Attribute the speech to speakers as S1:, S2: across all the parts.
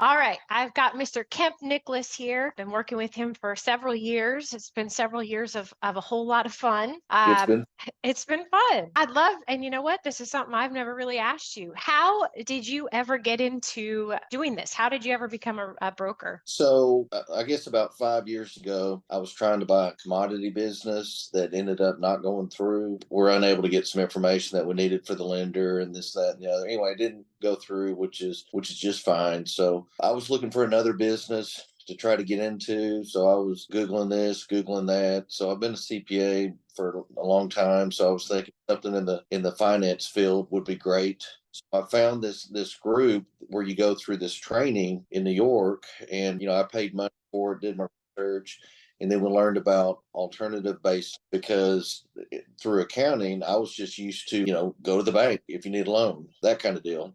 S1: All right, I've got Mr. Kemp Nicholas here. Been working with him for several years. It's been several years of a whole lot of fun.
S2: It's been
S1: It's been fun. I'd love, and you know what? This is something I've never really asked you. How did you ever get into doing this? How did you ever become a broker?
S2: so. I guess about 5 years ago, I was trying to buy a commodity business that ended up not going through. We're unable to get some information that we needed for the lender, and this, that, and the other. Anyway, it didn't go through, which is just fine. So I was looking for another business to try to get into. So I was Googling this, Googling that. So I've been a CPA for a long time. So I was thinking something in the finance field would be great. So I found this group where you go through this training in New York, and I paid money for it, did my research, and then we learned about alternative based because through accounting, I was just used to go to the bank if you need a loan, that kind of deal.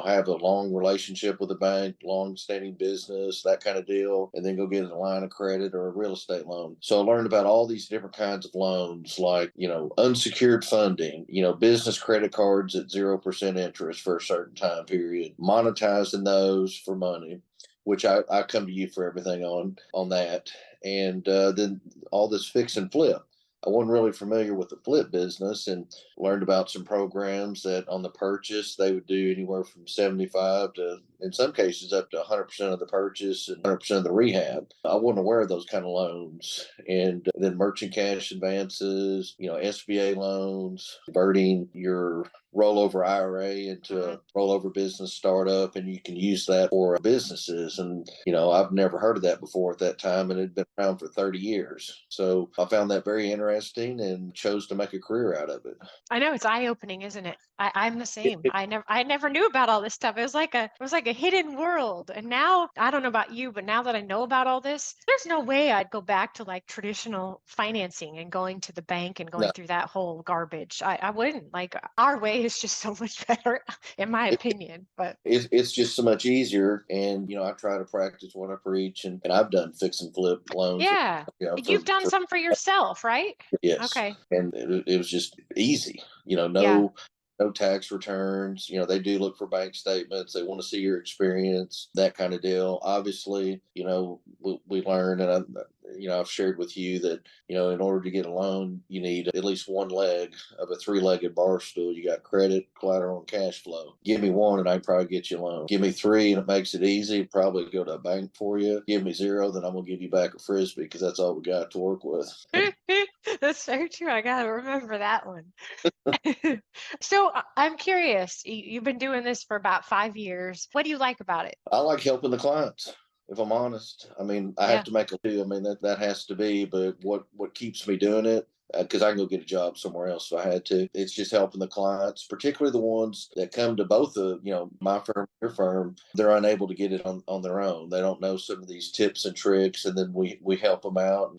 S2: Have a long relationship with the bank, long standing business, that kind of deal, and then go get a line of credit or a real estate loan. So I learned about all these different kinds of loans, like, unsecured funding, business credit cards at 0% interest for a certain time period, monetizing those for money, which I come to you for everything on that. And then all this fix and flip. I wasn't really familiar with the flip business and learned about some programs that on the purchase they would do anywhere from 75 to, in some cases, up to 100% of the purchase and 100% of the rehab. I wasn't aware of those kind of loans. And then merchant cash advances, SBA loans, converting your rollover IRA into a rollover business startup, and you can use that for businesses. And I've never heard of that before at that time, and it had been around for 30 years. So I found that very interesting and chose to make a career out of it.
S1: I know it's eye-opening, isn't it? I'm the same. I never knew about all this stuff. It was like a hidden world. And now I don't know about you, but now that I know about all this, there's no way I'd go back to like traditional financing and going to the bank and going
S2: No,
S1: through that whole garbage. I wouldn't. Like our way is just so much better, in my
S2: it,
S1: opinion. But
S2: it's just so much easier. And I try to practice what I preach, and I've done fix and flip loans.
S1: yeah,
S2: For
S1: you've done some for yourself, right?
S2: yes,
S1: Okay.
S2: and it was just easy.
S1: Yeah.
S2: No tax returns. They do look for bank statements. They want to see your experience, that kind of deal. Obviously, we learn, and I've shared with you that in order to get a loan, you need at least one leg of a three-legged bar stool. You got credit, collateral, and cash flow. Give me one, and I probably get you a loan. Give me three, and it makes it easy. Probably go to a bank for you. Give me zero, then I'm gonna give you back a frisbee because that's all we got to work with.
S1: That's so true. I gotta remember that one. So I'm curious. You've been doing this for about 5 years. What do you like about it?
S2: I like helping the clients. If I'm honest, I mean, I have
S1: Yeah.
S2: to make a do. I mean, that has to be. But what keeps me doing it? Because I can go get a job somewhere else if I had to. It's just helping the clients, particularly the ones that come to both of my firm, your firm. They're unable to get it on their own. They don't know some of these tips and tricks, and then we help them out.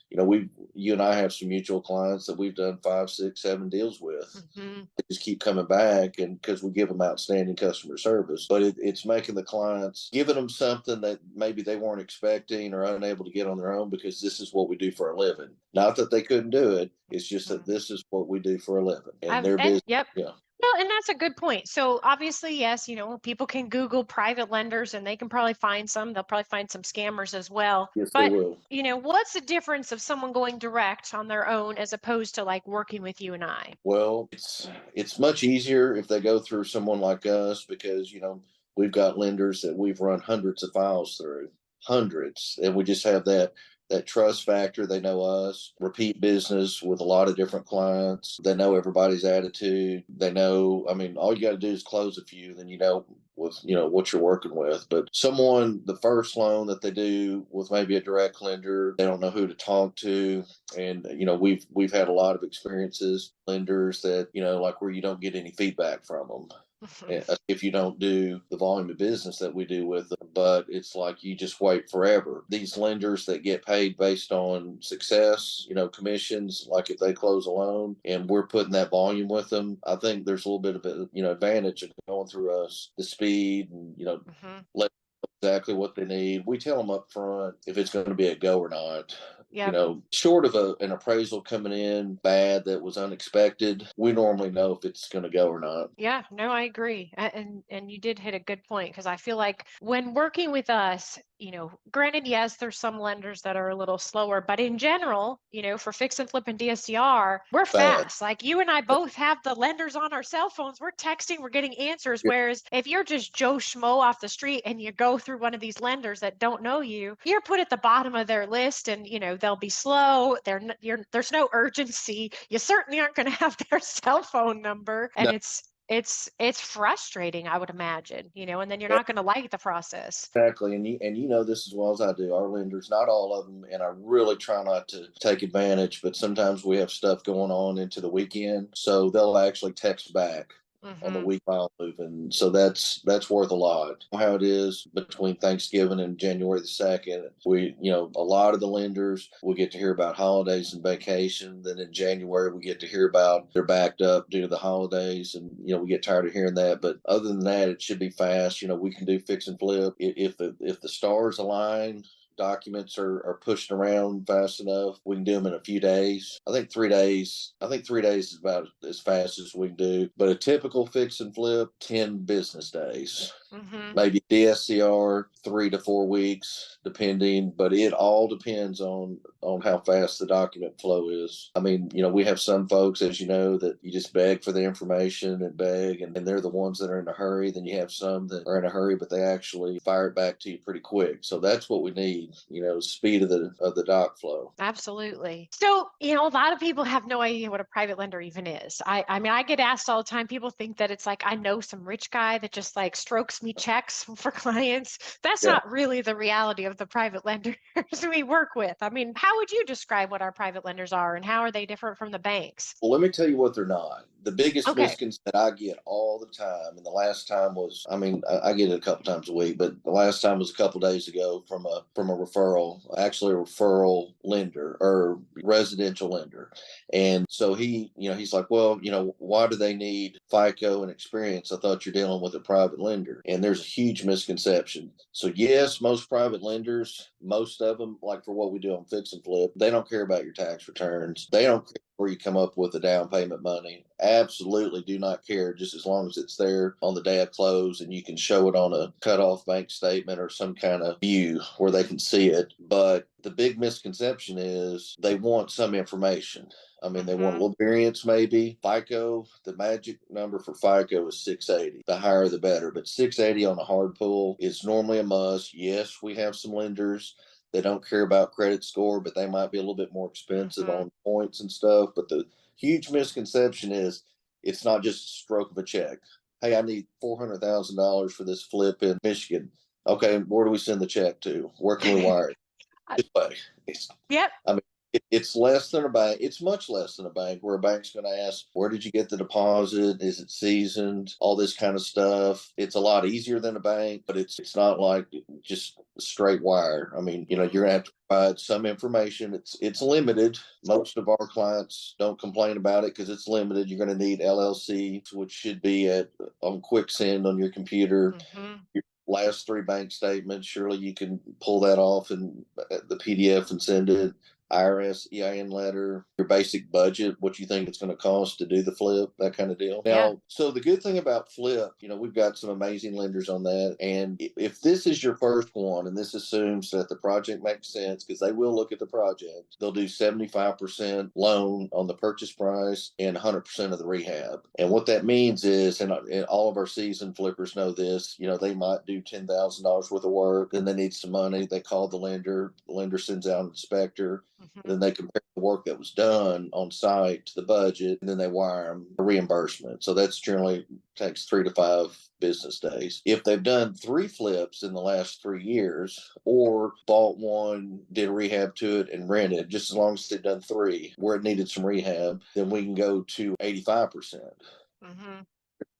S2: You and I have some mutual clients that we've done 5, 6, 7 deals with.
S1: Hmm.
S2: They just keep coming back, and because we give them outstanding customer service. But it's making the clients, giving them something that maybe they weren't expecting or unable to get on their own, because this is what we do for a living. Not that they couldn't do it, it's just that this is what we do for a living, and
S1: I've
S2: their
S1: and
S2: business.
S1: yep.
S2: Yeah.
S1: Well, and that's a good point. So obviously, yes, people can Google private lenders and they can probably find some. They'll probably find some scammers as well.
S2: Yes, they
S1: But,
S2: will.
S1: what's the difference of someone going direct on their own as opposed to like working with you and I?
S2: Well, it's much easier if they go through someone like us, because we've got lenders that we've run hundreds of files through, hundreds, and we just have that trust factor. They know us, repeat business with a lot of different clients. They know everybody's attitude. They know, I mean, all you got to do is close a few, then what you're working with. But the first loan that they do with maybe a direct lender, they don't know who to talk to. And we've had a lot of experiences, lenders that like where you don't get any feedback from them if you don't do the volume of business that we do with them. But it's like you just wait forever. These lenders that get paid based on success, commissions, like if they close a loan and we're putting that volume with them, I think there's a little bit of advantage of going through us, the speed, and
S1: Hmm.
S2: let exactly what they need. We tell them up front if it's going to be a go or not. You
S1: Yep.
S2: know, short of an appraisal coming in bad that was unexpected, we normally know if it's going to go or not.
S1: Yeah, no, I agree. And you did hit a good point, because I feel like when working with us, granted, yes, there's some lenders that are a little slower, but in general, for fix and flip and DSCR, we're
S2: Bad.
S1: fast. Like you and I both have the lenders on our cell phones. We're texting, we're getting answers.
S2: Yeah,
S1: Whereas if you're just Joe Schmo off the street and you go through one of these lenders that don't know you, you're put at the bottom of their list, and they'll be slow. There's no urgency. You certainly aren't going to have their cell phone number, and
S2: no,
S1: it's frustrating, I would imagine, and then you're not going to like the process.
S2: exactly. And you know this as well as I do. Our lenders, not all of them, and I really try not to take advantage, but sometimes we have stuff going on into the weekend, so they'll actually text back on the
S1: Hmm.
S2: week while moving. So that's worth a lot. How it is between Thanksgiving and January the 2nd. A lot of the lenders we get to hear about holidays and vacation. Then in January we get to hear about they're backed up due to the holidays, and we get tired of hearing that. But other than that, it should be fast. We can do fix and flip if the stars align. Documents are pushing around fast enough. We can do them in a few days. I think 3 days. I think 3 days is about as fast as we can do. But a typical fix and flip, 10 business days.
S1: Hmm.
S2: Maybe DSCR 3 to 4 weeks, depending. But it all depends on how fast the document flow is. I mean, we have some folks, as you know, that you just beg for the information and beg, and they're the ones that are in a hurry. Then you have some that are in a hurry, but they actually fire it back to you pretty quick. So that's what we need. Speed of the doc flow.
S1: Absolutely. So, a lot of people have no idea what a private lender even is. I mean, I get asked all the time. People think that it's like I know some rich guy that just like strokes me checks for clients. That's
S2: Yeah.
S1: not really the reality of the private lenders we work with. I mean, how would you describe what our private lenders are, and how are they different from the banks?
S2: Well, let me tell you what they're not. The biggest
S1: Okay.
S2: misconception that I get all the time, and the last time was, I mean, I get it a couple times a week, but the last time was a couple days ago from a referral, actually a referral lender or residential lender. And so he's like, well, why do they need FICO and experience? I thought you're dealing with a private lender. And there's a huge misconception. So yes, most private lenders, most of them, like for what we do on fix and flip, they don't care about your tax returns. They don't care where you come up with the down payment money. Absolutely do not care, just as long as it's there on the day of close and you can show it on a cut-off bank statement or some kind of view where they can see it. But the big misconception is they want some information. I mean, they want a
S1: Hmm.
S2: little variance, maybe. FICO, the magic number for FICO is 680. The higher, the better. But 680 on a hard pull is normally a must. Yes, we have some lenders, they don't care about credit score, but they might be a little bit more expensive
S1: Hmm.
S2: on points and stuff. But the huge misconception is it's not just a stroke of a check. Hey, I need $400,000 for this flip in Michigan. Okay, where do we send the check to? Where can we wire it? This way. It's,
S1: Yep.
S2: I mean, it's less than a bank. It's much less than a bank, where a bank's going to ask, where did you get the deposit? Is it seasoned? All this kind of stuff. It's a lot easier than a bank, but it's not like just straight wire. I mean, you're going to have to provide some information. It's limited. Most of our clients don't complain about it because it's limited. You're going to need LLC, which should be on quick send on your computer.
S1: Hmm.
S2: Your last 3 bank statements, surely you can pull that off in the PDF and send it. IRS EIN letter, your basic budget, what you think it's going to cost to do the flip, that kind of deal.
S1: Yeah.
S2: Now, so the good thing about flip, we've got some amazing lenders on that. And if this is your first one, and this assumes that the project makes sense, because they will look at the project, they'll do 75% loan on the purchase price and 100% of the rehab. And what that means is, and all of our seasoned flippers know this, they might do $10,000 worth of work, then they need some money. They call the lender sends out an inspector.
S1: Hmm.
S2: Then they compare the work that was done on site to the budget, and then they wire them a reimbursement. So that's generally takes 3 to 5 business days. If they've done 3 flips in the last 3 years, or bought one, did a rehab to it, and rented, just as long as they've done 3 where it needed some rehab, then we can go to 85%.
S1: Hmm.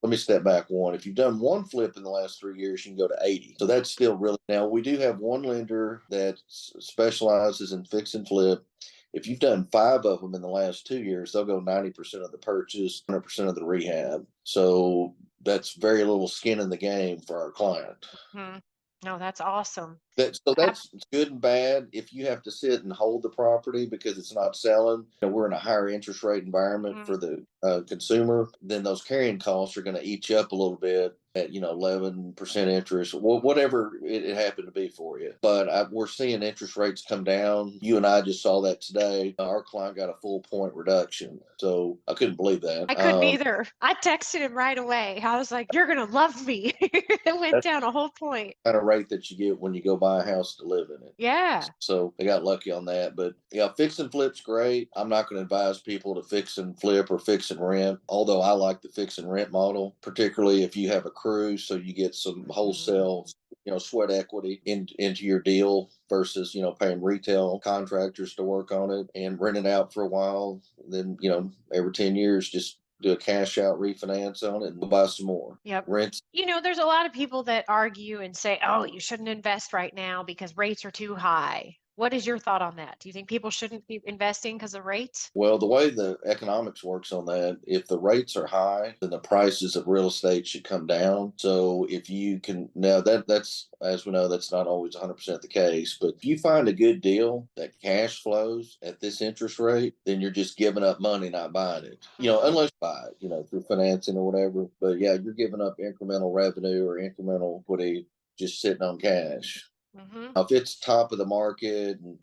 S2: Let me step back one. If you've done 1 flip in the last 3 years, you can go to 80. So that's still really, now we do have one lender that specializes in fix and flip. If you've done 5 of them in the last 2 years, they'll go 90% of the purchase, 100% of the rehab. So that's very little skin in the game for our client.
S1: Hmm. No, that's awesome. Ab-
S2: That's good and bad. If you have to sit and hold the property because it's not selling, we're in a higher interest rate environment
S1: mhm.
S2: for the consumer, then those carrying costs are going to eat you up a little bit at 11% interest, whatever it happened to be for you. But we're seeing interest rates come down. You and I just saw that today. Our client got a full point reduction, so I couldn't believe that.
S1: I couldn't either. I texted him right away. I was like, "You're gonna love me." It went
S2: That's
S1: down a whole point.
S2: the kind of rate that you get when you go buy a house to live in it.
S1: Yeah.
S2: So they got lucky on that. But yeah, fix and flip's great. I'm not going to advise people to fix and flip or fix and rent, although I like the fix and rent model, particularly if you have a crew, so you get some
S1: Mhm.
S2: wholesale, sweat equity into your deal versus, paying retail contractors to work on it and rent it out for a while. Then, every 10 years, just do a cash out refinance on it and buy some more.
S1: Yep.
S2: Rent.
S1: There's a lot of people that argue and say, "Oh, you shouldn't invest right now because rates are too high." What is your thought on that? Do you think people shouldn't be investing because of rates?
S2: Well, the way the economics works on that, if the rates are high, then the prices of real estate should come down. So if you can now that's as we know, that's not always 100% the case, but if you find a good deal that cash flows at this interest rate, then you're just giving up money not buying it.
S1: Mhm.
S2: Unless you buy it, through financing or whatever. But yeah, you're giving up incremental revenue or incremental equity just sitting on cash.
S1: Mhm.
S2: If it's top of the market and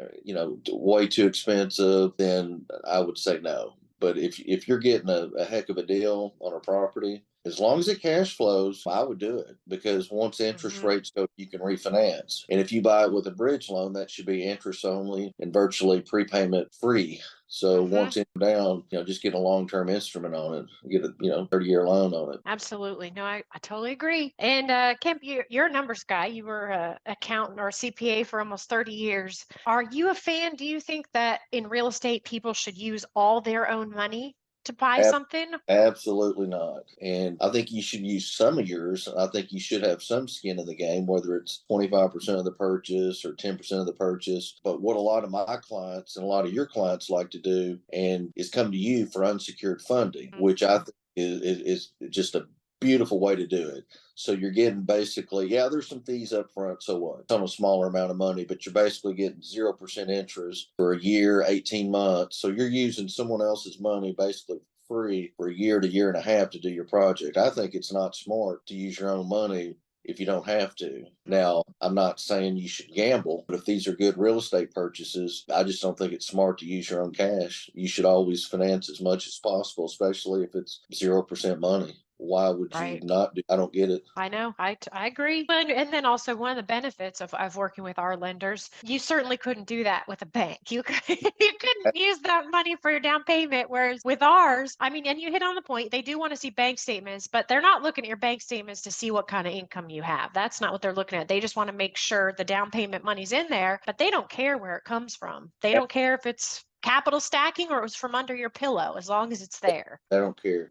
S2: way too expensive, then I would say no. But if you're getting a heck of a deal on a property, as long as it cash flows, I would do it because once interest
S1: Mhm.
S2: rates go, you can refinance. And if you buy it with a bridge loan, that should be interest only and virtually prepayment free. So
S1: Mhm.
S2: once it's down, just get a long term instrument on it, get a 30-year loan on it.
S1: Absolutely. No, I totally agree. And Kemp, you're a numbers guy. You were a accountant or a CPA for almost 30 years. Are you a fan? Do you think that in real estate people should use all their own money to buy something?
S2: Absolutely not. And I think you should use some of yours. I think you should have some skin in the game, whether it's 25% of the purchase or 10% of the purchase. But what a lot of my clients and a lot of your clients like to do and is come to you for unsecured funding,
S1: Mhm.
S2: which I think is just a beautiful way to do it. So you're getting basically, yeah, there's some fees up front. So what? It's on a smaller amount of money, but you're basically getting 0% interest for a year, 18 months. So you're using someone else's money basically free for a year to year and a half to do your project. I think it's not smart to use your own money if you don't have to. Now, I'm not saying you should gamble, but if these are good real estate purchases, I just don't think it's smart to use your own cash. You should always finance as much as possible, especially if it's 0% money. Why would you
S1: Right.
S2: not do? I don't get it.
S1: I know. I agree. And then also one of the benefits of working with our lenders, you certainly couldn't do that with a bank. You couldn't use that money for your down payment. Whereas with ours, I mean, and you hit on the point, they do want to see bank statements, but they're not looking at your bank statements to see what kind of income you have. That's not what they're looking at. They just want to make sure the down payment money's in there, but they don't care where it comes from. They don't care if it's capital stacking or it was from under your pillow, as long as it's there.
S2: I don't care.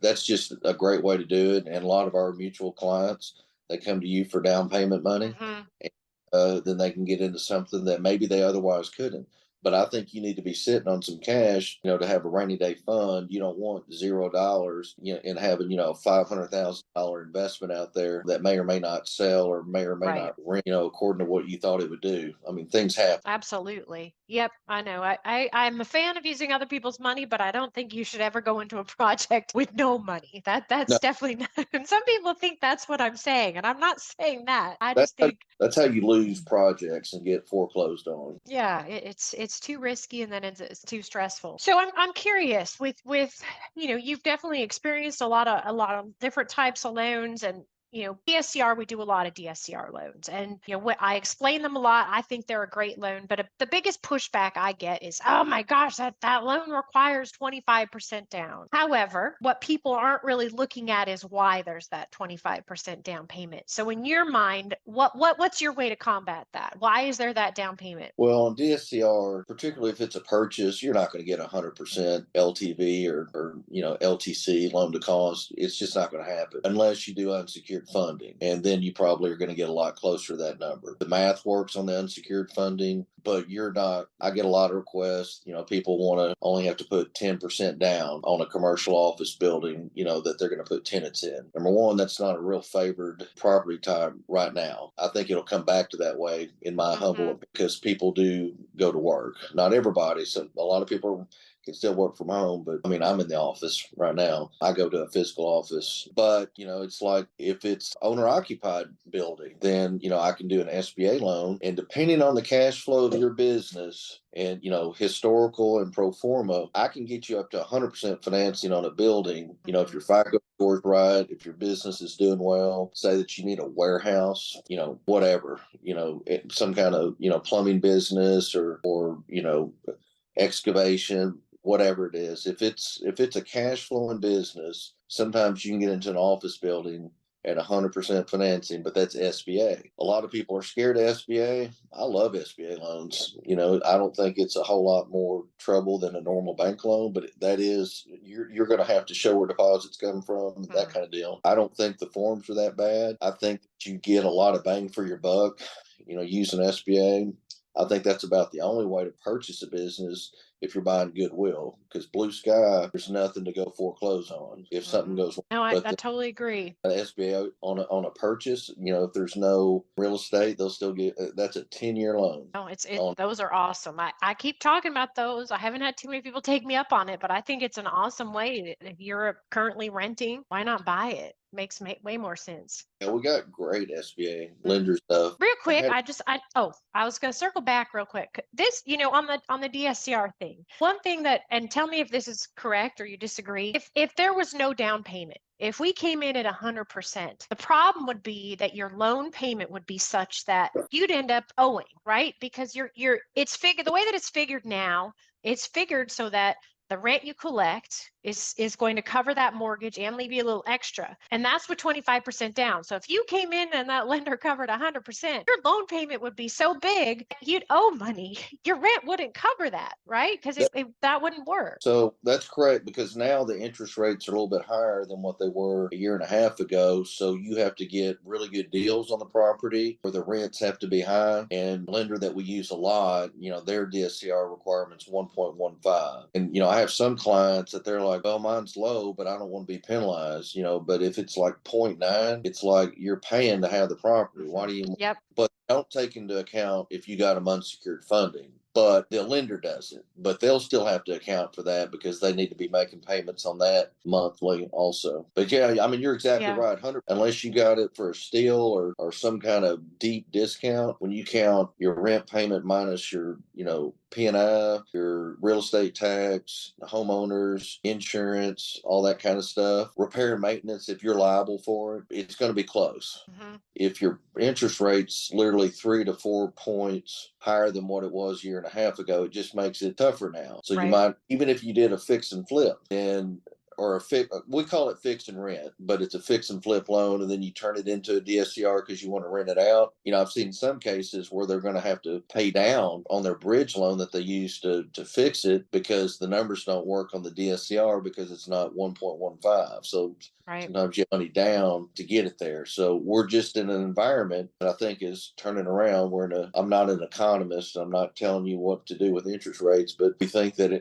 S2: That's just a great way to do it. And a lot of our mutual clients, they come to you for down payment money.
S1: Hmm.
S2: Then they can get into something that maybe they otherwise couldn't. But I think you need to be sitting on some cash, to have a rainy day fund. You don't want $0, and having, a $500,000 investment out there that may or may not sell or may
S1: Right.
S2: not rent, according to what you thought it would do. I mean, things happen.
S1: Absolutely. Yep, I know. I'm a fan of using other people's money, but I don't think you should ever go into a project with no money. That's
S2: No,
S1: definitely not. And some people think that's what I'm saying, and I'm not saying that. I
S2: that's
S1: just think,
S2: that's how you lose projects and get foreclosed on.
S1: yeah, it's too risky, and then it's too stressful. So I'm curious with you've definitely experienced a lot of different types of loans, and DSCR, we do a lot of DSCR loans. And, what I explain them a lot. I think they're a great loan. But the biggest pushback I get is, oh my gosh, that loan requires 25% down. However, what people aren't really looking at is why there's that 25% down payment. So in your mind, what's your way to combat that? Why is there that down payment?
S2: Well, on DSCR, particularly if it's a purchase, you're not going to get 100% LTV or LTC, loan to cost. It's just not going to happen unless you do unsecured unsecured funding. And then you probably are going to get a lot closer to that number. The math works on the unsecured funding, but I get a lot of requests. People want to only have to put 10% down on a commercial office building, that they're going to put tenants in. Number one, that's not a real favored property type right now. I think it'll come back to that way in my humble, because people do go to work. Not everybody. So a lot of people can still work from home, but I'm in the office right now. I go to a physical office, but it's like if it's owner occupied building, then I can do an SBA loan, and depending on the cash flow of your business and historical and pro forma, I can get you up to 100% financing on a building. If your FICO score is right, if your business is doing well, say that you need a warehouse, whatever, some kind of plumbing business or excavation, whatever it is. If it's a cash flowing business, sometimes you can get into an office building at 100% financing, but that's SBA. A lot of people are scared of SBA. I love SBA loans. I don't think it's a whole lot more trouble than a normal bank loan, but that is, you're going to have to show where deposits come from, that kind of deal. I don't think the forms are that bad. I think you get a lot of bang for your buck, using SBA. I think that's about the only way to purchase a business if you're buying goodwill, because blue sky, there's nothing to go foreclose on if something goes wrong.
S1: No, I totally agree.
S2: SBA on a purchase, if there's no real estate, they'll still get, that's a 10-year loan.
S1: No, those are awesome. I keep talking about those. I haven't had too many people take me up on it, but I think it's an awesome way. If you're currently renting, why not buy it? Makes way more sense.
S2: Yeah, we got great SBA lender stuff.
S1: Real quick, I was going to circle back real quick. This, on the DSCR thing, one thing and tell me if this is correct or you disagree. If there was no down payment, if we came in at 100%, the problem would be that your loan payment would be such that you'd end up owing, right? Because it's figured the way that it's figured now, it's figured so that the rent you collect is going to cover that mortgage and leave you a little extra. And that's with 25% down. So if you came in and that lender covered 100%, your loan payment would be so big, you'd owe money. Your rent wouldn't cover that, right? Because that wouldn't work.
S2: So that's correct, because now the interest rates are a little bit higher than what they were a year and a half ago. So you have to get really good deals on the property, or the rents have to be high. And lender that we use a lot, their DSCR requirements 1.15. And, I have some clients that they're like, well, mine's low, but I don't want to be penalized, but if it's like 0.9, it's like you're paying to have the property. Why do you?
S1: Yep.
S2: But don't take into account if you got them unsecured funding. But the lender doesn't. But they'll still have to account for that because they need to be making payments on that monthly also. But yeah, you're exactly right. 100, unless you got it for a steal or some kind of deep discount, when you count your rent payment minus your, P&I, your real estate tax, homeowners, insurance, all that kind of stuff, repair and maintenance, if you're liable for it, it's going to be close. If your interest rate's literally 3 to 4 points higher than what it was a year and a half ago, it just makes it tougher now. So you might, even if you did a fix and flip, we call it fix and rent, but it's a fix and flip loan, and then you turn it into a DSCR because you want to rent it out. I've seen some cases where they're going to have to pay down on their bridge loan that they used to fix it because the numbers don't work on the DSCR because it's not 1.15. So sometimes you have money down to get it there. So we're just in an environment that I think is turning around. I'm not an economist. I'm not telling you what to do with interest rates, but we think that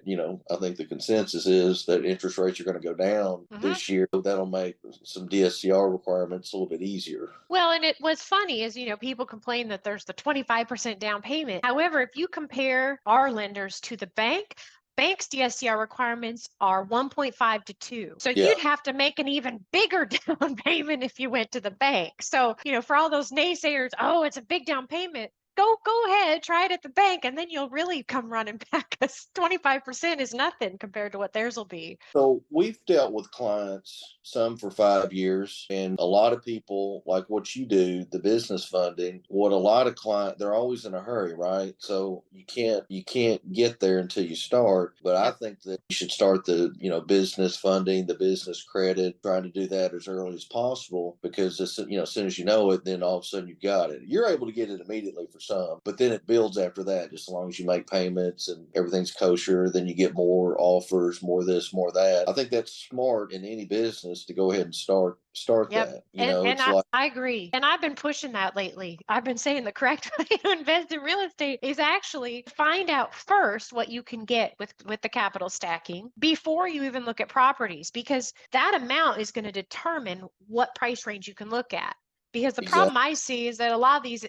S2: I think the consensus is that interest rates are going to go down this year. That'll make some DSCR requirements a little bit easier.
S1: Well, and what's funny is, people complain that there's the 25% down payment. However, if you compare our lenders to the bank's DSCR requirements are 1.5 to 2. So you'd have to make an even bigger down payment if you went to the bank. So, for all those naysayers, oh, it's a big down payment. Go ahead, try it at the bank, and then you'll really come running back, because 25% is nothing compared to what theirs will be.
S2: So we've dealt with clients, some for 5 years, and a lot of people, like what you do, the business funding, what a lot of clients, they're always in a hurry, right? So you can't get there until you start. But I think that you should start the, business funding, the business credit, trying to do that as early as possible, because as soon as you know it, then all of a sudden you've got it. You're able to get it immediately for some, but then it builds after that. Just as long as you make payments and everything's kosher, then you get more offers, more this, more that. I think that's smart in any business to go ahead and start
S1: Yep.
S2: that.
S1: And
S2: It's like,
S1: I agree. And I've been pushing that lately. I've been saying the correct way to invest in real estate is actually find out first what you can get with the capital stacking before you even look at properties, because that amount is going to determine what price range you can look at. Because the
S2: exactly.
S1: problem I see is that a lot of these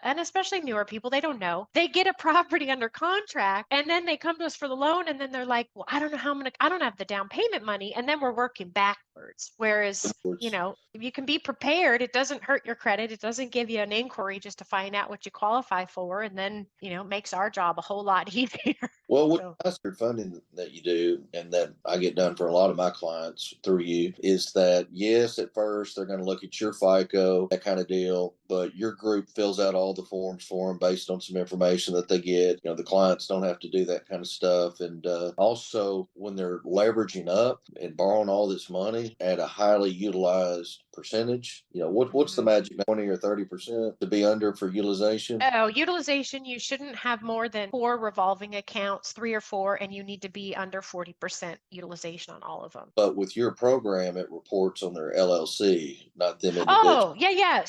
S1: and especially newer people, they don't know. They get a property under contract and then they come to us for the loan and then they're like, well, I don't know how many, I don't have the down payment money. And then we're working backwards. Whereas, if you can be prepared, it doesn't hurt your credit. It doesn't give you an inquiry just to find out what you qualify for. And then, makes our job a whole lot easier.
S2: Well, with
S1: So,
S2: the funding that you do and that I get done for a lot of my clients through you is that, yes, at first they're going to look at your FICO, that kind of deal, but your group fills out all the forms for them based on some information that they get. The clients don't have to do that kind of stuff. And also, when they're leveraging up and borrowing all this money at a highly utilized percentage, what's the magic 20 or 30% to be under for utilization?
S1: Oh, utilization, you shouldn't have more than 4 revolving accounts, 3 or 4, and you need to be under 40% utilization on all of them.
S2: But with your program, it reports on their LLC, not them individually.
S1: Oh, yeah.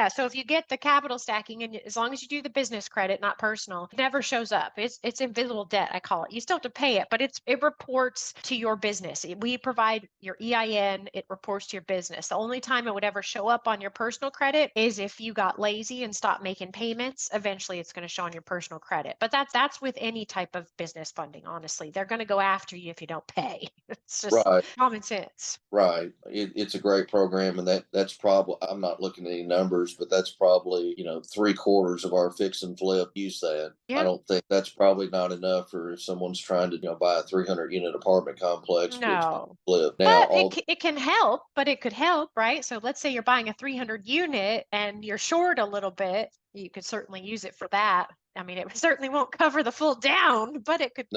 S1: So if you get the capital stacking, and as long as you do the business credit, not personal, it never shows up. It's invisible debt, I call it. You still have to pay it, but it reports to your business. We provide your EIN, it reports to your business. The only time it would ever show up on your personal credit is if you got lazy and stopped making payments. Eventually it's going to show on your personal credit. But that's with any type of business funding, honestly. They're going to go after you if you don't pay. It's just
S2: Right,
S1: common sense.
S2: right. It's a great program, and that's probably, I'm not looking at any numbers, but that's probably 3/4 of our fix and flip use that. I
S1: Yeah.
S2: don't think that's probably not enough for if someone's trying to buy a 300-unit apartment complex to
S1: No.
S2: flip. Now,
S1: But
S2: all
S1: it can help, but it could help, right? So let's say you're buying a 300 unit and you're short a little bit, you could certainly use it for that. I mean, it certainly won't cover the full down, but it could,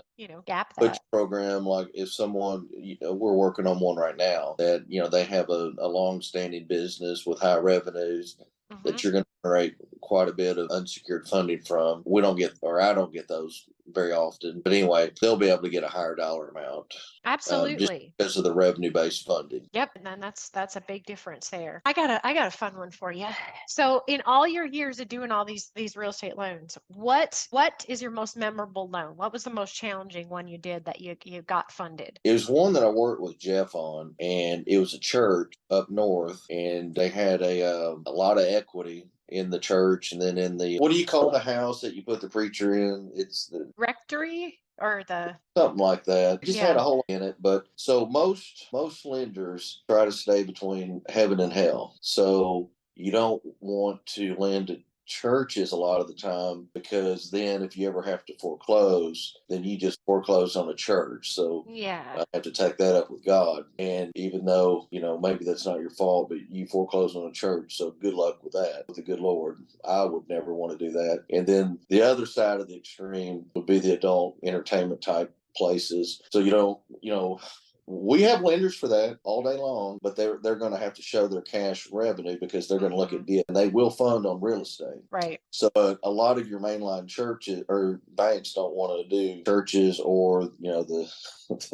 S1: gap
S2: But
S1: that.
S2: program, like if someone, we're working on one right now that they have a long-standing business with high revenues
S1: Hmm.
S2: that you're going to generate quite a bit of unsecured funding from. We don't get, or I don't get those very often, but anyway, they'll be able to get a higher dollar amount, just
S1: Absolutely.
S2: because of the revenue-based funding.
S1: Yep, and then that's a big difference there. I got a fun one for you. So in all your years of doing all these real estate loans, what is your most memorable loan? What was the most challenging one you did that you got funded?
S2: It was one that I worked with Jeff on, and it was a church up north, and they had a lot of equity in the church, and then in the, what do you call the house that you put the preacher in? It's the
S1: Rectory or the
S2: something like that. It just had
S1: yeah.
S2: a hole in it. But so most lenders try to stay between heaven and hell. So you don't want to lend to churches a lot of the time, because then if you ever have to foreclose, then you just foreclose on a church. So
S1: Yeah.
S2: I have to take that up with God. And even though, maybe that's not your fault, but you foreclose on a church. So good luck with that, with the good Lord. I would never want to do that. And then the other side of the extreme would be the adult entertainment type places. So we have lenders for that all day long, but they're going to have to show their cash revenue because they're going to look
S1: Hmm.
S2: at debt, and they will fund on real estate.
S1: Right.
S2: So a lot of your mainline churches or banks don't want to do churches or the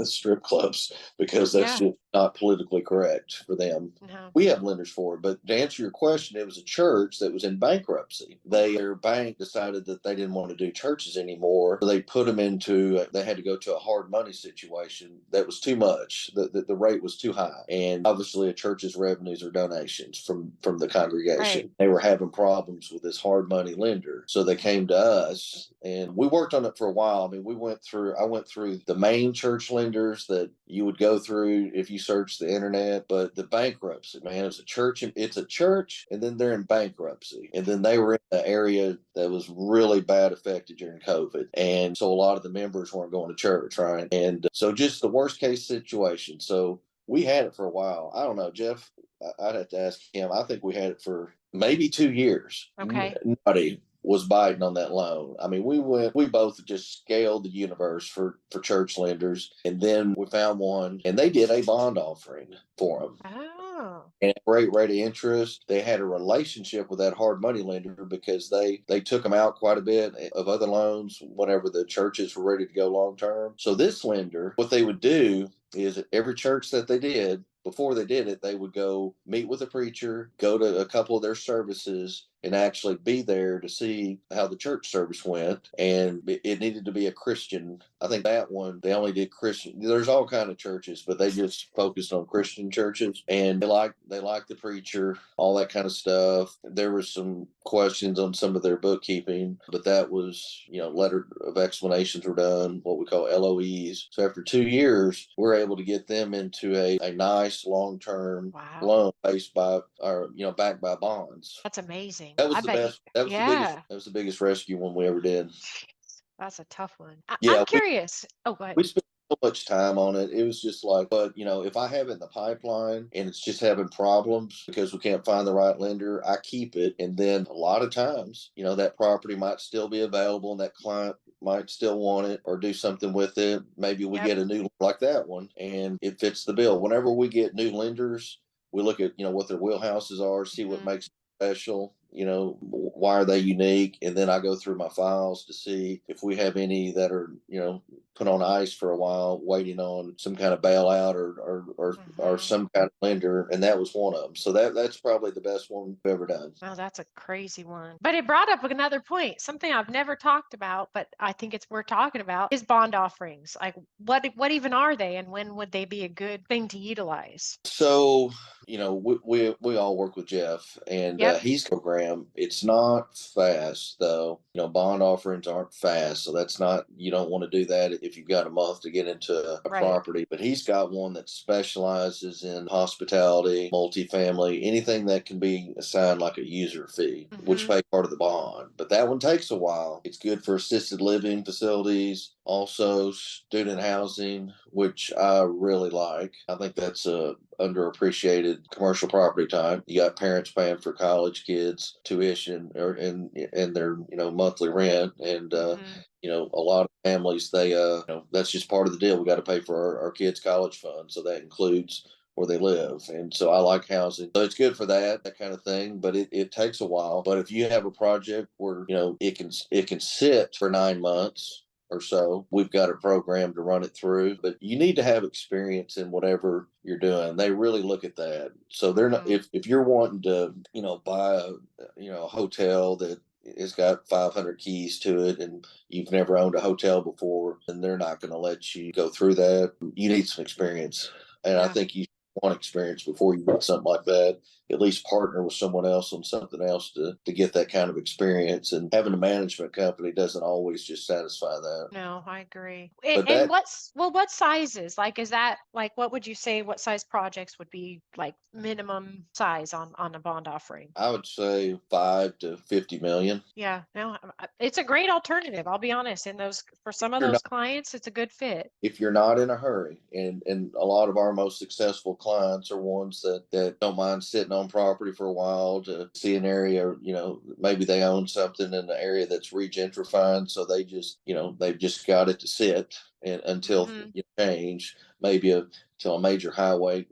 S2: strip clubs, because that's
S1: Yeah.
S2: just not politically correct for them.
S1: No.
S2: We have lenders for it, but to answer your question, it was a church that was in bankruptcy. Their bank decided that they didn't want to do churches anymore. So they put them they had to go to a hard money situation that was too much. The rate was too high. And obviously a church's revenues are donations from the congregation.
S1: Right.
S2: They were having problems with this hard money lender. So they came to us, and we worked on it for a while. I mean, I went through the main church lenders that you would go through if you search the internet, but the bankruptcy, man, it's a church, and then they're in bankruptcy. And then they were in the area that was really bad affected during COVID. And so a lot of the members weren't going to church, right? And so just the worst case situation. So we had it for a while. I don't know, Jeff, I'd have to ask him. I think we had it for maybe 2 years.
S1: Okay.
S2: Nobody was biting on that loan. I mean, we both just scaled the universe for church lenders, and then we found one, and they did a bond offering for them. and a great rate of interest. They had a relationship with that hard money lender because they took them out quite a bit of other loans whenever the churches were ready to go long term. So this lender, what they would do is at every church that they did, before they did it, they would go meet with a preacher, go to a couple of their services, and actually be there to see how the church service went. And it needed to be a Christian. I think that one, they only did Christian. There's all kind of churches, but they just focused on Christian churches. And they liked the preacher, all that kind of stuff. There was some questions on some of their bookkeeping, but that was, letter of explanations were done, what we call LOEs. So after 2 years, we're able to get them into a nice long-term loan based by backed by bonds.
S1: That's amazing.
S2: That was
S1: I
S2: the
S1: bet
S2: best. That was the biggest. That was the biggest rescue one we ever did.
S1: That's a tough one.
S2: Yeah,
S1: I'm curious. Go ahead.
S2: We spent so much time on it. It was just like, but if I have it in the pipeline and it's just having problems because we can't find the right lender, I keep it. And then a lot of times, that property might still be available and that client might still want it or do something with it. Maybe we get a new like that one and it fits the bill. Whenever we get new lenders, we look at, what their wheelhouses are, see what makes them special, why are they unique? And then I go through my files to see if we have any that are, put on ice for a while, waiting on some kind of bailout or some kind of lender. And that was one of them. So that's probably the best one we've ever done.
S1: Oh, that's a crazy one. But it brought up another point, something I've never talked about, but I think it's worth talking about is bond offerings. Like what even are they and when would they be a good thing to utilize?
S2: So, we all work with Jeff and he's program. It's not fast though. Bond offerings aren't fast. So that's not, you don't want to do that if you've got a month to get into a property, but he's got one that specializes in hospitality, multifamily, anything that can be assigned like a user fee, which pay part of the bond. But that one takes a while. It's good for assisted living facilities, also student housing, which I really like. I think that's a underappreciated commercial property type. You got parents paying for college kids tuition and their monthly rent, and a lot of families they that's just part of the deal. We got to pay for our kids' college fund, so that includes where they live. And so I like housing. So it's good for that kind of thing, but it takes a while. But if you have a project where, it can sit for 9 months or so, we've got a program to run it through, but you need to have experience in whatever you're doing. They really look at that. So they're not, if you're wanting to, buy a hotel that it's got 500 keys to it and you've never owned a hotel before, and they're not going to let you go through that. You need some experience. And I think you want experience before you do something like that. At least partner with someone else on something else to get that kind of experience. And having a management company doesn't always just satisfy that.
S1: No, I agree.
S2: But
S1: And what sizes? Like, is that like, what would you say, what size projects would be like minimum size on a bond offering?
S2: I would say 5 to 50 million.
S1: Yeah, no, it's a great alternative. I'll be honest. In those, for some of those clients, it's a good fit.
S2: If you're not in a hurry, and a lot of our most successful clients are ones that don't mind sitting on property for a while to see an area, maybe they own something in the area that's regentrifying. So they just, they've just got it to sit and until you change, maybe until a major highway,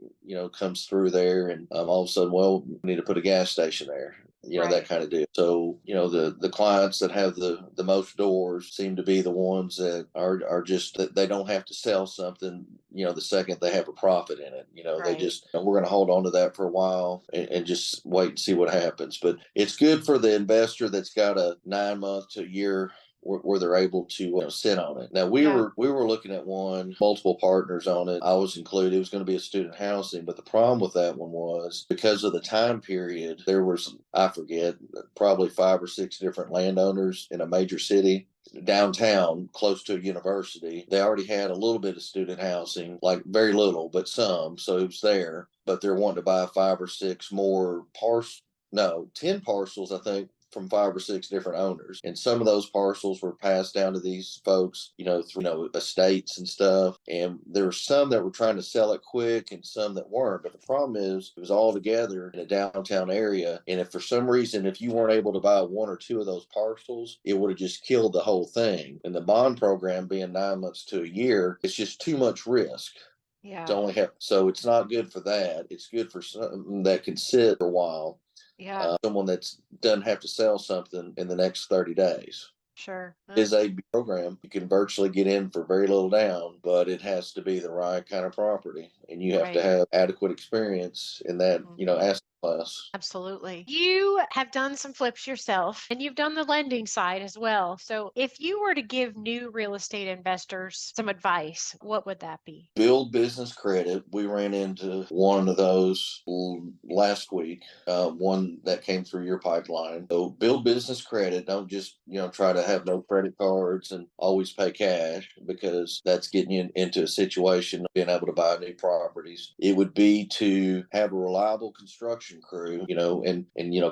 S2: comes through there. And all of a sudden, well, we need to put a gas station there. That kind of deal. So, the clients that have the most doors seem to be the ones that are just that they don't have to sell something, the second they have a profit in it. They just, we're going to hold on to that for a while and just wait and see what happens. But it's good for the investor that's got a 9 month to a year where they're able to sit on it. Now we were looking at one, multiple partners on it. I was included. It was going to be a student housing, but the problem with that one was because of the time period, there was, I forget, probably 5 or 6 different landowners in a major city downtown close to a university. They already had a little bit of student housing, like very little, but some. So it was there, but they're wanting to buy 5 or 6 more 10 parcels, I think, from 5 or 6 different owners. And some of those parcels were passed down to these folks, through, estates and stuff. And there were some that were trying to sell it quick and some that weren't. But the problem is it was all together in a downtown area. And if for some reason, if you weren't able to buy 1 or 2 of those parcels, it would have just killed the whole thing. And the bond program being 9 months to a year, it's just too much risk. It's
S1: Yeah.
S2: only have, so it's not good for that. It's good for something that can sit for a while.
S1: Yeah.
S2: Someone that's doesn't have to sell something in the next 30 days.
S1: Sure.
S2: Is a program you can virtually get in for very little down, but it has to be the right kind of property, and you have to
S1: Right.
S2: have adequate experience in that,
S1: Mhm.
S2: asset class.
S1: Absolutely. You have done some flips yourself and you've done the lending side as well. So, if you were to give new real estate investors some advice, what would that be?
S2: Build business credit. We ran into one of those last week, one that came through your pipeline. So build business credit. Don't just, try to have no credit cards and always pay cash, because that's getting you into a situation of being able to buy new properties. It would be to have a reliable construction crew, and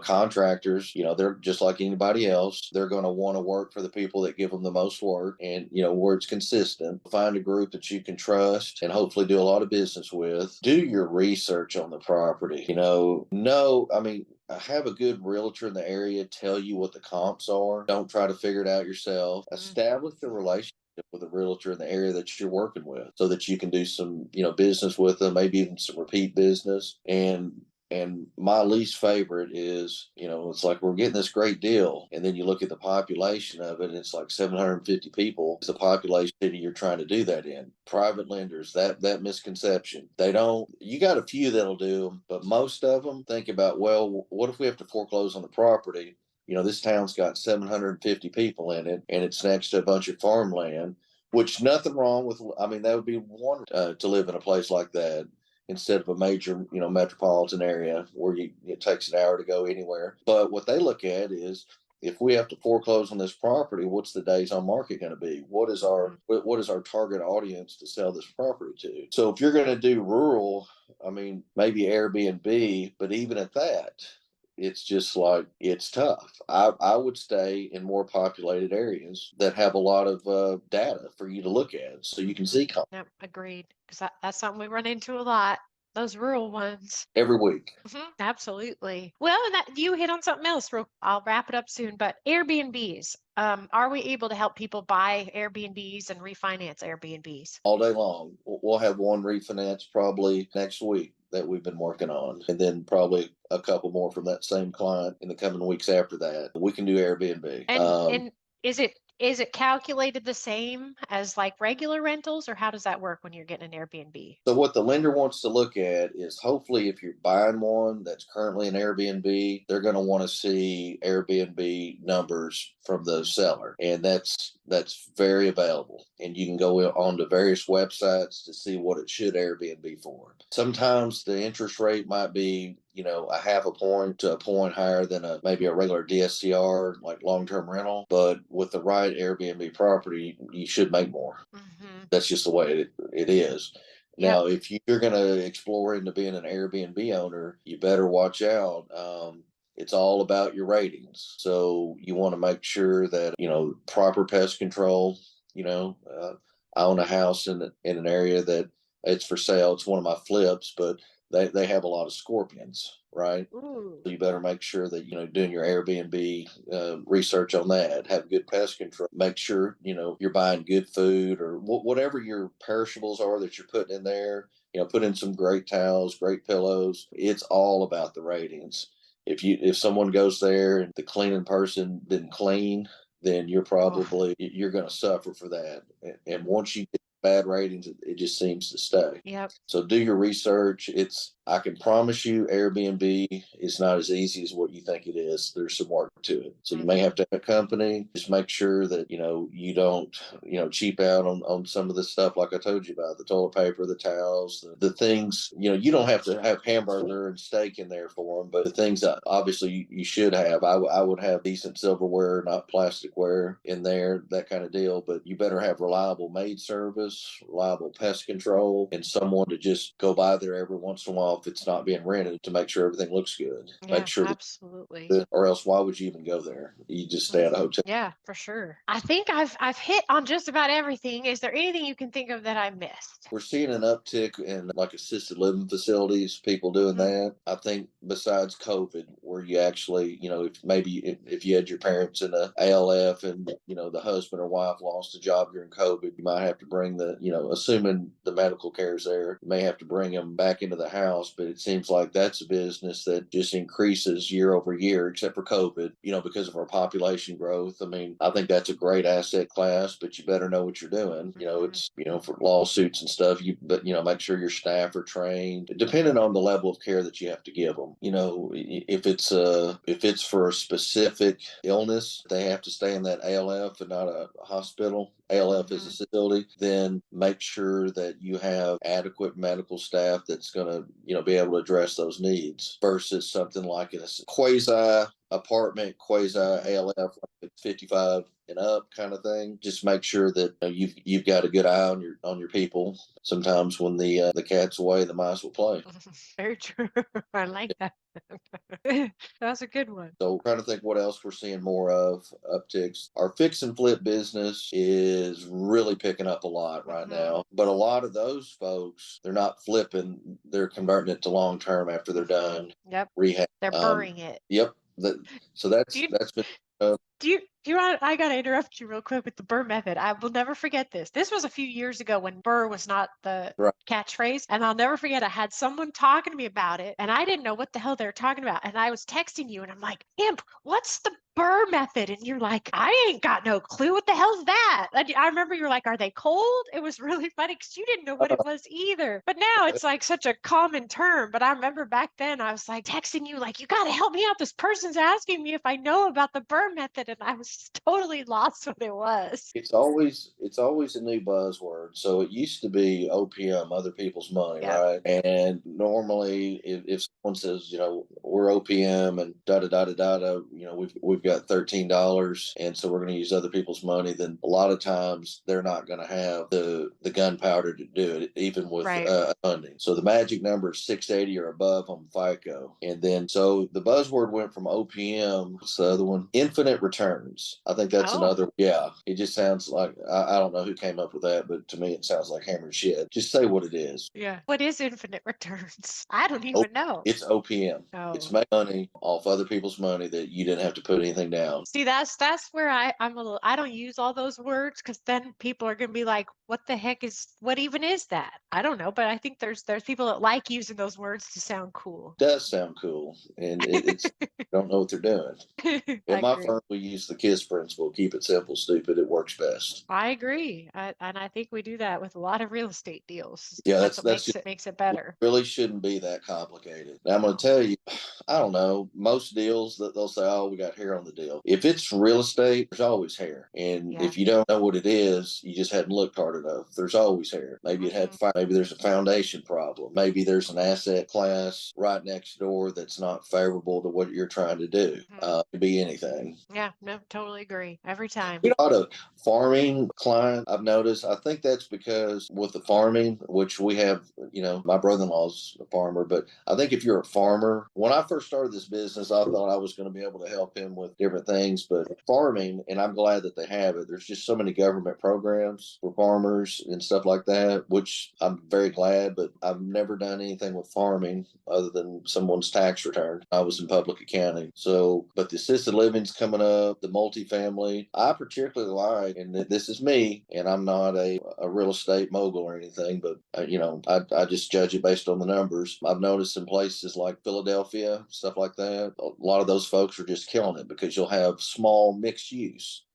S2: contractors, they're just like anybody else. They're going to want to work for the people that give them the most work, and, where it's consistent. Find a group that you can trust and hopefully do a lot of business with. Do your research on the property. I mean, have a good realtor in the area tell you what the comps are. Don't try to figure it out yourself.
S1: Mm.
S2: Establish a relationship with a realtor in the area that you're working with, so that you can do some, business with them, maybe even some repeat business. And my least favorite is, it's like we're getting this great deal, and then you look at the population of it, and it's like 750 people. It's the population you're trying to do that in. Private lenders, that misconception. They don't. You got a few that'll do them, but most of them think about, well, what if we have to foreclose on the property? This town's got 750 people in it, and it's next to a bunch of farmland. Which nothing wrong with. I mean, that would be wonderful to live in a place like that, instead of a major, metropolitan area where it takes an hour to go anywhere. But what they look at is, if we have to foreclose on this property, what's the days on market going to be? What is our target audience to sell this property to? So if you're going to do rural, I mean, maybe Airbnb, but even at that, it's just like, it's tough. I would stay in more populated areas that have a lot of data for you to look at, so you can
S1: Mhm.
S2: see
S1: Yep, agreed. Because that's something we run into a lot. Those rural ones.
S2: every week.
S1: Absolutely. Well, and that you hit on something else. I'll wrap it up soon. But Airbnbs. Are we able to help people buy Airbnbs and refinance Airbnbs?
S2: All day long. We'll have one refinance probably next week that we've been working on, and then probably a couple more from that same client in the coming weeks after that. We can do Airbnb.
S1: And is it calculated the same as like regular rentals, or how does that work when you're getting an Airbnb?
S2: So what the lender wants to look at is, hopefully, if you're buying one that's currently an Airbnb, they're going to want to see Airbnb numbers from the seller, and that's very available. And you can go on to various websites to see what it should Airbnb for. Sometimes the interest rate might be, a half a point to a point higher than maybe a regular DSCR, like long-term rental. But with the right Airbnb property, you should make more.
S1: Mm-hmm.
S2: That's just the way it is.
S1: Yep.
S2: Now, if you're going to explore into being an Airbnb owner, you better watch out. It's all about your ratings. So you want to make sure that, proper pest control. I own a house in an area that it's for sale. It's one of my flips, but they have a lot of scorpions, right?
S1: Ooh.
S2: So you better make sure that, doing your Airbnb research on that, have good pest control, make sure, you're buying good food, or whatever your perishables are that you're putting in there. Put in some great towels, great pillows. It's all about the ratings. If someone goes there and the cleaning person didn't clean, then
S1: Oh.
S2: you're going to suffer for that. And once you get bad ratings, it just seems to stay.
S1: Yep.
S2: So do your research. I can promise you, Airbnb is not as easy as what you think it is. There's some work to it. So you may
S1: Mm-hmm.
S2: have to have a company. Just make sure that, you don't, cheap out on some of the stuff like I told you about, the toilet paper, the towels, the things, you don't have to have hamburger and steak in there for them, but the things that obviously you should have. I would have decent silverware, not plasticware in there, that kind of deal. But you better have reliable maid service, reliable pest control, and someone to just go by there every once in a while if it's not being rented, to make sure everything looks good. Make
S1: Yeah,
S2: sure
S1: absolutely.
S2: or else why would you even go there? You just stay at a
S1: Hmm.
S2: hotel.
S1: Yeah, for sure. I think I've hit on just about everything. Is there anything you can think of that I missed?
S2: We're seeing an uptick in like assisted living facilities, people doing
S1: Hmm.
S2: that. I think besides COVID, where you actually, if you had your parents in a ALF, and, the husband or wife lost a job during COVID, you might have to bring the, assuming the medical care is there, you may have to bring them back into the house, but it seems like that's a business that just increases year over year, except for COVID, because of our population growth. I mean, I think that's a great asset class, but you better know what you're doing. It's, for lawsuits and stuff, but make sure your staff are trained, depending on the level of care that you have to give them. If it's for a specific illness, they have to stay in that ALF and not a hospital. ALF is a facility, then make sure that you have adequate medical staff that's going to, be able to address those needs versus something like a quasi apartment, quasi ALF, like 55 and up kind of thing. Just make sure that you've got a good eye on your people. Sometimes when the cat's away, the mice will play.
S1: Very true. I like that. That's a good one.
S2: So trying to think what else we're seeing more of upticks. Our fix and flip business is really picking up a lot right now. But a lot of those folks, they're not flipping, they're converting it to long term after they're done.
S1: Yep.
S2: Rehab.
S1: They're burying it.
S2: Yep. So that's been
S1: I gotta interrupt you real quick with the Burr method. I will never forget this. This was a few years ago when Burr was not the catchphrase, and I'll never forget. I had someone talking to me about it, and I didn't know what the hell they were talking about. And I was texting you, and I'm like, "Imp, what's the Burr method?" And you're like, "I ain't got no clue. What the hell's that?" I remember you were like, "Are they cold?" It was really funny because you didn't know what it was either. But now it's like such a common term. But I remember back then I was like texting you, like, "You got to help me out. This person's asking me if I know about the Burr method," and I was totally lost what it was.
S2: It's always a new buzzword. So it used to be OPM, other people's money, right? And normally, if someone says, we're OPM and da da da da da, we've got $13, and so we're going to use other people's money, then a lot of times they're not going to have the gunpowder to do it, even with funding. So the magic number is 680 or above on FICO, and then so the buzzword went from OPM. What's the other one? Infinite returns. I think that's another. Yeah, it just sounds like I don't know who came up with that, but to me it sounds like hammered shit. Just say what it is.
S1: Yeah. What is infinite returns? I don't even know.
S2: It's OPM.
S1: Oh.
S2: It's make money off other people's money that you didn't have to put anything down.
S1: See, that's where I'm a little. I don't use all those words because then people are gonna be like, "What the heck what even is that?" I don't know, but I think there's people that like using those words to sound cool.
S2: It does sound cool, and it's don't know what they're doing. In my firm, we use the KISS principle: keep it simple, stupid. It works best.
S1: I agree, and I think we do that with a lot of real estate deals.
S2: Yeah,
S1: that's what makes it better.
S2: It really shouldn't be that complicated. Now, I'm going to tell you, I don't know, most deals that they'll say, "Oh, we got hair on the deal." If it's real estate, there's always hair, and if you don't know what it is, you just hadn't looked hard enough. There's always hair. Maybe it had fire. Maybe there's a foundation problem. Maybe there's an asset class right next door that's not favorable to what you're trying to do. It could be anything.
S1: Yeah, no, totally agree. Every time.
S2: A lot of farming client I've noticed. I think that's because with the farming, which we have, my brother-in-law's a farmer, but I think if you're a farmer, when I first started this business, I thought I was going to be able to help him with different things, but farming, and I'm glad that they have it. There's just so many government programs for farmers and stuff like that, which I'm very glad, but I've never done anything with farming other than someone's tax return. I was in public accounting. So, but the assisted living's coming up, the multifamily, I particularly like, and this is me, and I'm not a real estate mogul or anything, but I just judge it based on the numbers. I've noticed in places like Philadelphia, stuff like that, a lot of those folks are just killing it because you'll have small mixed use.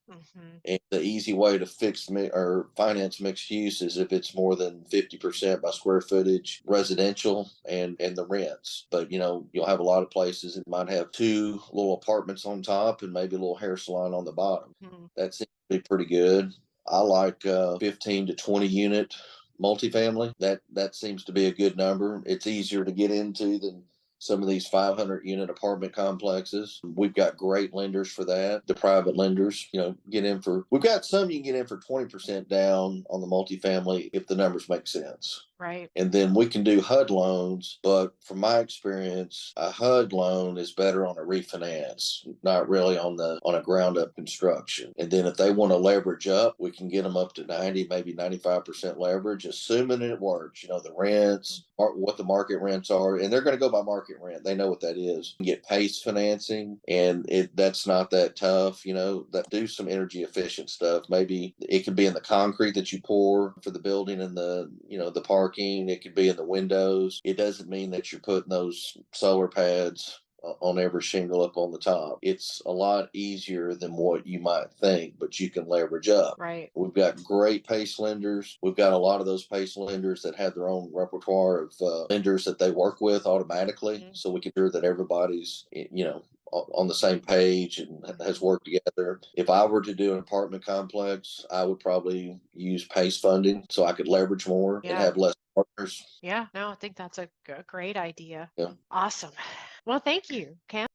S2: And the easy way to fix or finance mixed use is if it's more than 50% by square footage residential and the rents. But you'll have a lot of places that might have 2 little apartments on top and maybe a little hair salon on the bottom. That seems to be pretty good. I like 15 to 20 unit multifamily. That seems to be a good number. It's easier to get into than some of these 500 unit apartment complexes. We've got great lenders for that. The private lenders, we've got some you can get in for 20% down on the multifamily if the numbers make sense.
S1: Right.
S2: And then we can do HUD loans, but from my experience, a HUD loan is better on a refinance, not really on a ground up construction. And then if they want to leverage up, we can get them up to 90, maybe 95% leverage, assuming it works. You know, the rents, what the market rents are, and they're going to go by market rent. They know what that is. You get PACE financing, and that's not that tough. You know, that do some energy efficient stuff. Maybe it could be in the concrete that you pour for the building and the parking. It could be in the windows. It doesn't mean that you're putting those solar pads on every shingle up on the top. It's a lot easier than what you might think, but you can leverage up.
S1: Right.
S2: We've got great PACE lenders. We've got a lot of those PACE lenders that have their own repertoire of lenders that they work with automatically.
S1: Mhm.
S2: So we can ensure that everybody's, on the same page and has worked together. If I were to do an apartment complex, I would probably use PACE funding so I could leverage more and
S1: Yeah.
S2: have less partners.
S1: Yeah. No, I think that's a great idea.
S2: Yeah.
S1: Awesome. Well, thank you, Cam.